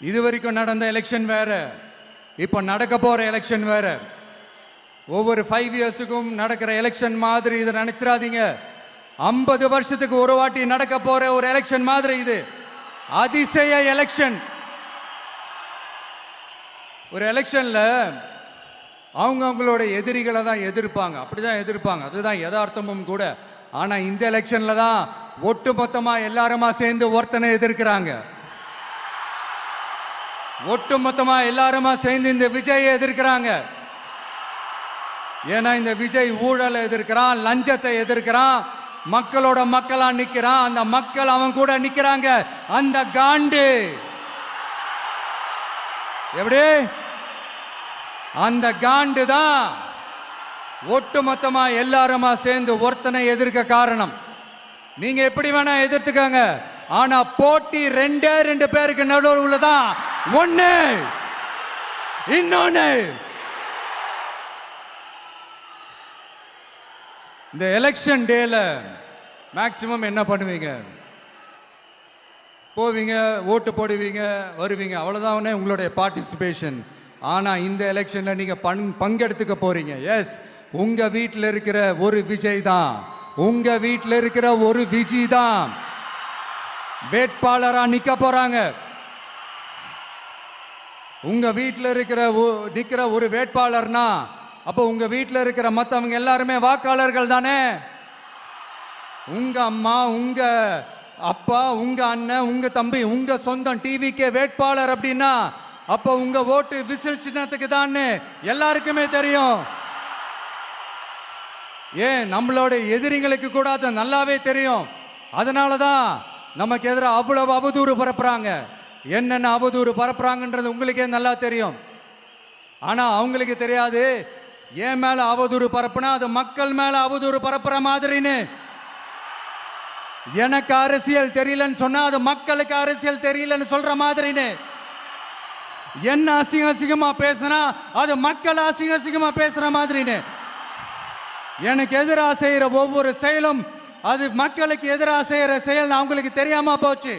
இதுவரைக்கும் நடந்த எலெக்ஷன் வேற, இப்போ நடக்க போற எலெக்ஷன் வேற. ஒவ்வொரு 5 இயர்ஸுக்கும் நடக்கிற எலெக்ஷன் மாதிரி இதை நினைச்சிடாதீங்க. 50 வருஷத்துக்கு ஒரு வாட்டி நடக்க போற ஒரு எலெக்ஷன் மாதிரி இது. அதிசய எலெக்ஷன். ஒரு எலெக்ஷன்ல அவங்களோட எதிரிகளை தான் எதிர்ப்பாங்க, அப்படிதான் எதிர்ப்பாங்க, அதுதான் யதார்த்தமும் கூட. ஆனா இந்த எலெக்ஷன்ல தான் ஒட்டுமொத்தமா எல்லாருமா சேர்ந்து ஒருத்தனை எதிர்க்கிறாங்க. ஒட்டுமொத்தமா எல்லாருமா சேர்ந்து இந்த விஜயை எதிர்க்கிறாங்க. ஏன்னா இந்த விஜய் ஊழலை எதிர்க்கிறான், லஞ்சத்தை எதிர்க்கிறான், மக்களோட மக்களா நிக்கிறான். அந்த மக்கள் அவன் கூட நிக்கிறாங்க. அந்த காண்டு எப்படி? அந்த காண்டு தான் ஒட்டுமொத்தமா எல்லாருமா சேர்ந்து ஒருத்தனை எதிர்க்க காரணம். நீங்க எப்படி வேணா எதிர்த்துக்கங்க, ஆனா போட்டி 2 பேருக்கு நடுவில் உள்ளதான் ஒண்ணு இன்னொன்னு. இந்த எலெக்ஷன் டேல மேக்சிமம் என்ன பண்ணுவீங்க? போவீங்க, ஓட்டு போடுவீங்க, வருவீங்க, அவ்வளவுதான் உங்களுடைய பார்ட்டிசிபேஷன். ஆனா இந்த எலெக்ஷன்ல நீங்க பங்கெடுத்துக்க போறீங்க. எஸ், உங்க வீட்டில் இருக்கிற ஒரு விஜய் தான், உங்க வீட்டில் இருக்கிற ஒரு விஜய் தான் வேட்பாளரா நிக்க போறாங்க. உங்க வீட்டில் நிக்கிற ஒரு வேட்பாளர்னா அப்போ உங்க வீட்டில் இருக்கிற மற்றவங்க எல்லாருமே வாக்காளர்கள் தானே. உங்க அம்மா, உங்க அப்பா, உங்க அண்ணன், உங்க தம்பி, உங்க சொந்தம் டிவிக்கே வேட்பாளர் அப்படின்னா அப்போ உங்க ஓட்டு விசில் சின்னத்துக்கு தான் எல்லாருக்குமே தெரியும். ஏன், நம்மளோட எதிரிகளுக்கு கூட அது நல்லாவே தெரியும். அதனாலதான் நமக்கு எதிராக அவ்வளவு அவதூறு பரப்புறாங்க. என்னென்ன அவதூறு பரப்புறாங்கன்றது உங்களுக்கே நல்லா தெரியும். ஆனா அவங்களுக்கு தெரியாது, ஏன் மேல அவதூறு பரப்புனா அது மக்கள் மேல அவதூறு பரப்புற மாதிரின்னு. எனக்கு அரசியல் தெரியலன்னு சொன்னா அது மக்களுக்கு அரசியல் தெரியலன்னு சொல்ற மாதிரின்னு. என்ன அசிங்கமா பேசுனா அது மக்கள் அசிங்கமா பேசுற மாதிரின்னு. எனக்கு எதிராக செய்யற ஒவ்வொரு செயலும் அது மக்களுக்கு எதிராக செய்யற செயல் அவங்களுக்கு தெரியாம போச்சு.